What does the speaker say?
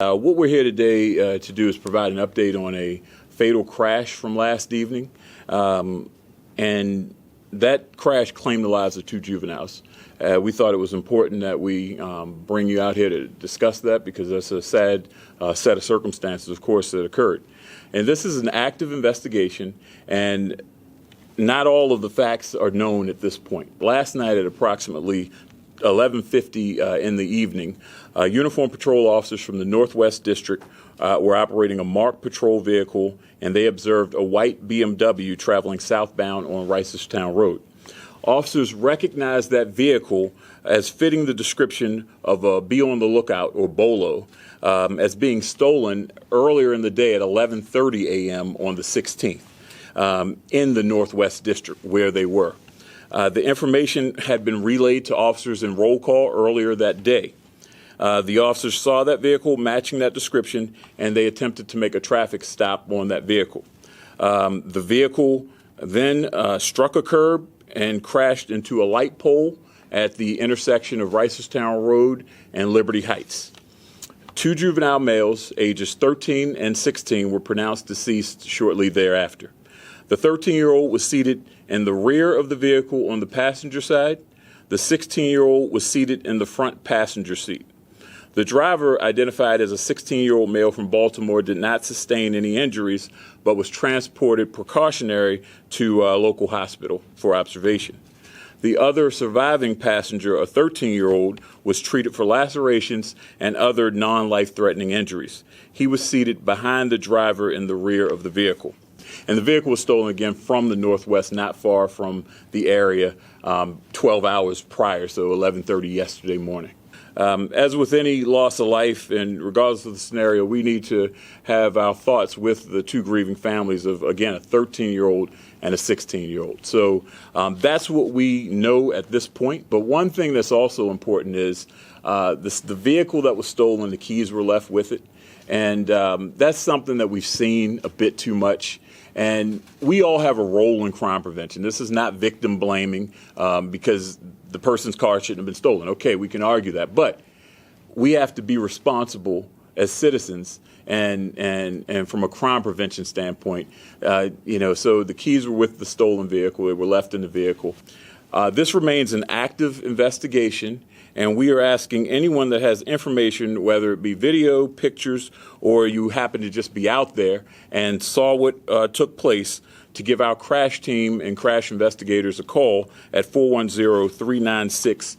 What we're here today to do is provide an update on a fatal crash from last evening. And that crash claimed the lives of two juveniles. We thought it was important that we bring you out here to discuss that because that's a sad set of circumstances, of course, that occurred. And this is an active investigation, and not all of the facts are known at this point. Last night at approximately 11:50 in the evening, uniformed patrol officers from the Northwest District were operating a marked patrol vehicle, and they observed a white BMW traveling southbound on Reisterstown Road. Officers recognized that vehicle as fitting the description of a Be on the Lookout, or BOLO, as being stolen earlier in the day at 11:30 a.m. on the 16th in the Northwest District where they were. The information had been relayed to officers in roll call earlier that day. The officers saw that vehicle matching that description, and they attempted to make a traffic stop on that vehicle. The vehicle then struck a curb and crashed into a light pole at the intersection of Reisterstown Road and Liberty Heights. Two juvenile males, ages 13 and 16, were pronounced deceased shortly thereafter. The 13-year-old was seated in the rear of the vehicle on the passenger side. The 16-year-old was seated in the front passenger seat. The driver, identified as a 16-year-old male from Baltimore, did not sustain any injuries, but was transported precautionary to a local hospital for observation. The other surviving passenger, a 13-year-old, was treated for lacerations and other non-life-threatening injuries. He was seated behind the driver in the rear of the vehicle. And the vehicle was stolen again from the Northwest, not far from the area, 12 hours prior, so 11:30 yesterday morning. As with any loss of life, and regardless of the scenario, we need to have our thoughts with the two grieving families of, again, a 13-year-old and a 16-year-old. So that's what we know at this point. But one thing that's also important is the vehicle that was stolen, the keys were left with it. And that's something that we've seen a bit too much. And we all have a role in crime prevention. This is not victim blaming because the person's car shouldn't have been stolen. Okay, we can argue that. But we have to be responsible as citizens and from a crime prevention standpoint. So the keys were with the stolen vehicle. They were left in the vehicle. This remains an active investigation, and we are asking anyone that has information, whether it be video, pictures, or you happen to just be out there and saw what took place, to give our crash team and crash investigators a call at 410-396-26